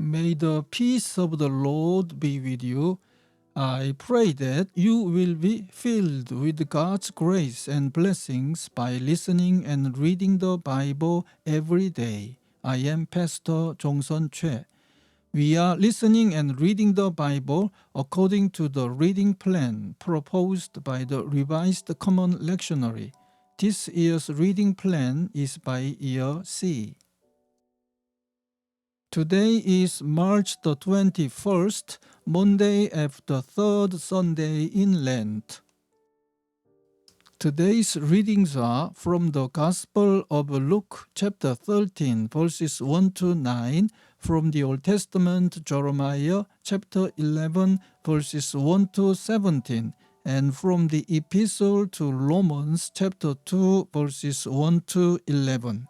May the peace of the Lord be with you. I pray that you will be filled with God's grace and blessings by listening and reading the Bible every day. I am Pastor Jongson Choi. We are listening and reading the Bible according to the reading plan proposed by the Revised Common Lectionary. This year's reading plan is by year C. Today is March the 21st, Monday after third Sunday in Lent. Today's readings are from the Gospel of Luke chapter 13 verses 1 to 9, from the Old Testament Jeremiah chapter 11 verses 1 to 17, and from the Epistle to Romans chapter 2 verses 1 to 11.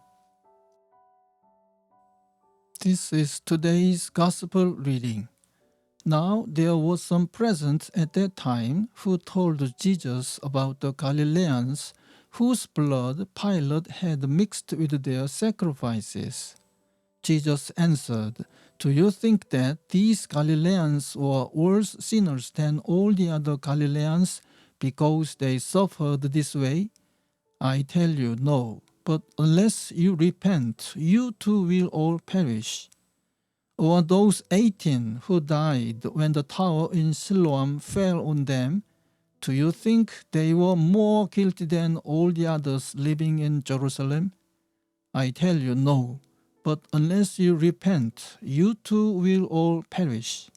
This is today's Gospel reading. Now there was some present at that time who told Jesus about the Galileans whose blood Pilate had mixed with their sacrifices. Jesus answered, "Do you think that these Galileans were worse sinners than all the other Galileans because they suffered this way? I tell you, no. But unless you repent, you too will all perish. Or those 18 who died when the tower in Siloam fell on them, do you think they were more guilty than all the others living in Jerusalem? I tell you, no. But unless you repent, you too will all perish."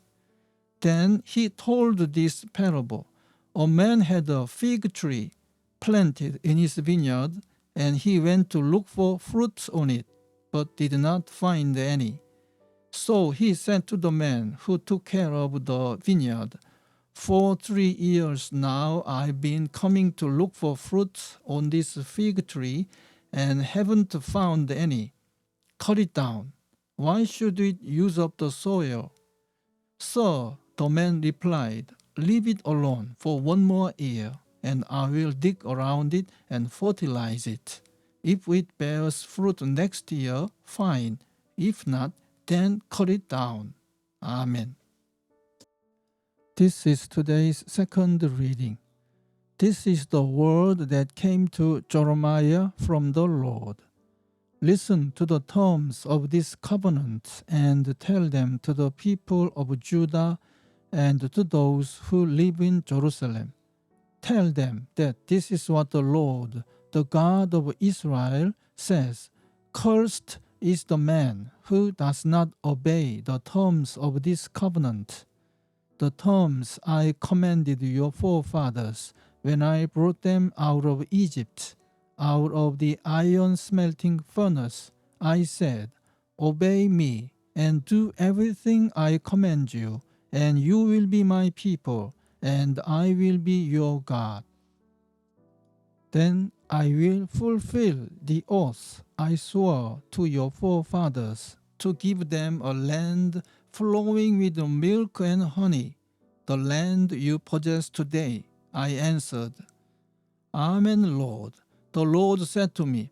Then he told this parable. A man had a fig tree planted in his vineyard, and he went to look for fruit on it, but did not find any. So he said to the man who took care of the vineyard, "For 3 years now I've been coming to look for fruit on this fig tree and haven't found any. Cut it down. Why should it use up the soil?" "Sir," the man replied, "leave it alone for 1 more year, and I will dig around it and fertilize it. If it bears fruit next year, fine. If not, then cut it down." Amen. This is today's second reading. This is the word that came to Jeremiah from the Lord. "Listen to the terms of this covenant and tell them to the people of Judah and to those who live in Jerusalem. Tell them that this is what the Lord, the God of Israel, says. Cursed is the man who does not obey the terms of this covenant, the terms I commanded your forefathers when I brought them out of Egypt, out of the iron smelting furnace. I said, 'Obey me and do everything I command you, and you will be my people, and I will be your God.' Then I will fulfill the oath I swore to your forefathers to give them a land flowing with milk and honey, the land you possess today." I answered, "Amen, Lord." The Lord said to me,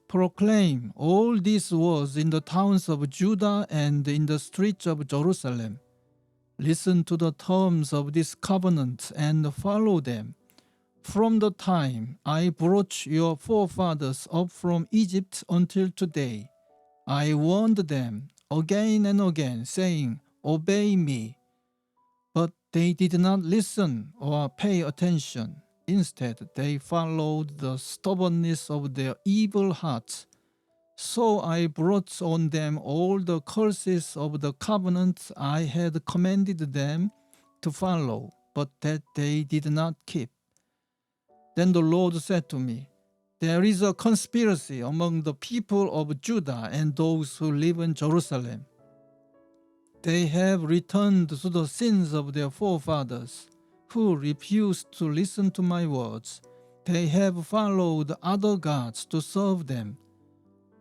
"Proclaim all these words in the towns of Judah and in the streets of Jerusalem. Listen to the terms of this covenant and follow them. From the time I brought your forefathers up from Egypt until today, I warned them again and again, saying, 'Obey me.' But they did not listen or pay attention. Instead, they followed the stubbornness of their evil hearts. So I brought on them all the curses of the covenant I had commanded them to follow, but that they did not keep." Then the Lord said to me, "There is a conspiracy among the people of Judah and those who live in Jerusalem. They have returned to the sins of their forefathers, who refused to listen to my words. They have followed other gods to serve them.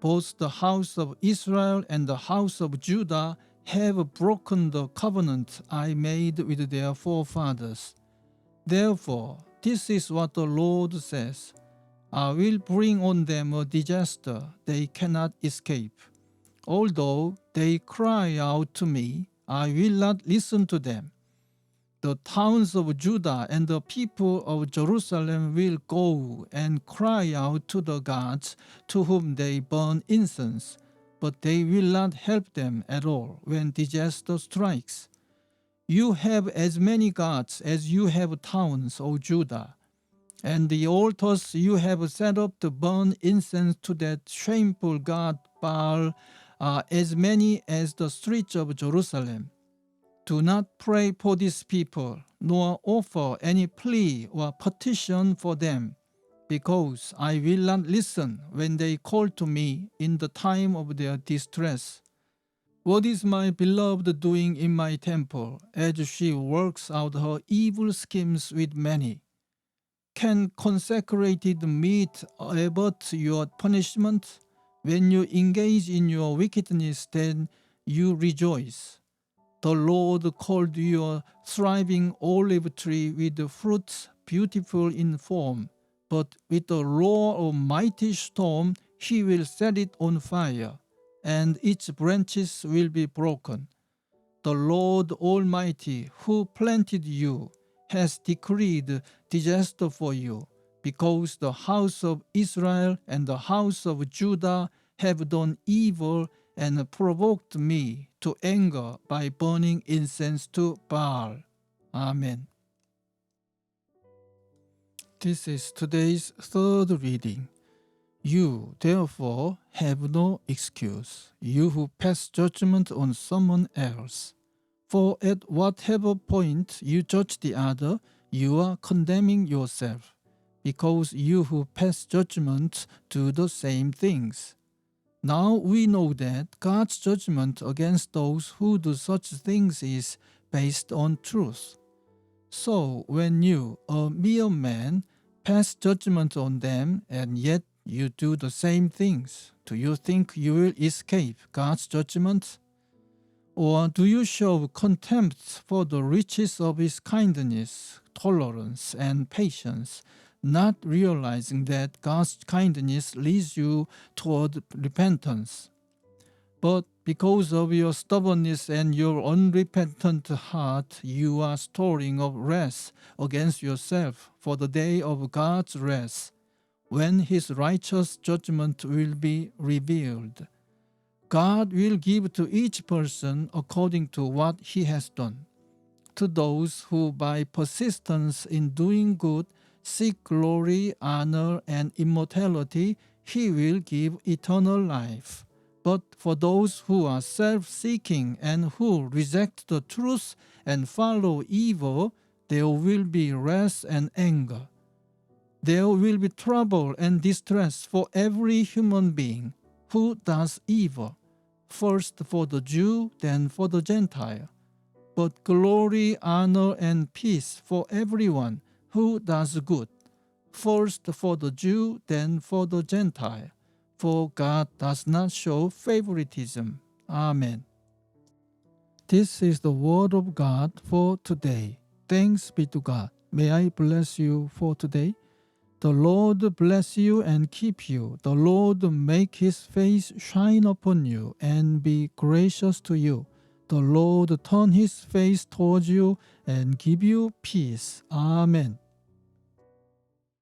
Both the house of Israel and the house of Judah have broken the covenant I made with their forefathers. Therefore, this is what the Lord says. I will bring on them a disaster they cannot escape. Although they cry out to me, I will not listen to them. The towns of Judah and the people of Jerusalem will go and cry out to the gods to whom they burn incense, but they will not help them at all when disaster strikes. You have as many gods as you have towns, O Judah, and the altars you have set up to burn incense to that shameful god Baal are as many as the streets of Jerusalem. Do not pray for these people, nor offer any plea or petition for them, because I will not listen when they call to me in the time of their distress. What is my beloved doing in my temple as she works out her evil schemes with many? Can consecrated meat avert your punishment? When you engage in your wickedness, then you rejoice. The Lord called your thriving olive tree with fruits beautiful in form, but with the roar of mighty storm he will set it on fire, and its branches will be broken. The Lord Almighty, who planted you, has decreed disaster for you, because the house of Israel and the house of Judah have done evil and provoked me to anger by burning incense to Baal. Amen. This is today's third reading. You, therefore, have no excuse, you who pass judgment on someone else. For at whatever point you judge the other, you are condemning yourself, because you who pass judgment do the same things. Now we know that God's judgment against those who do such things is based on truth. So when you, a mere man, pass judgment on them and yet you do the same things, do you think you will escape God's judgment? Or do you show contempt for the riches of his kindness, tolerance, and patience, not realizing that God's kindness leads you toward repentance? But because of your stubbornness and your unrepentant heart, you are storing up wrath against yourself for the day of God's wrath, when his righteous judgment will be revealed. God will give to each person according to what he has done. To those who by persistence in doing good seek glory, honor, and immortality, he will give eternal life. But for those who are self-seeking and who reject the truth and follow evil, there will be wrath and anger. There will be trouble and distress for every human being who does evil, first for the Jew, then for the Gentile. But glory, honor, and peace for everyone who does good, first for the Jew, then for the Gentile. For God does not show favoritism. Amen. This is the word of God for today. Thanks be to God. May I bless you for today. The Lord bless you and keep you. The Lord make his face shine upon you and be gracious to you. The Lord turn his face towards you and give you peace. Amen.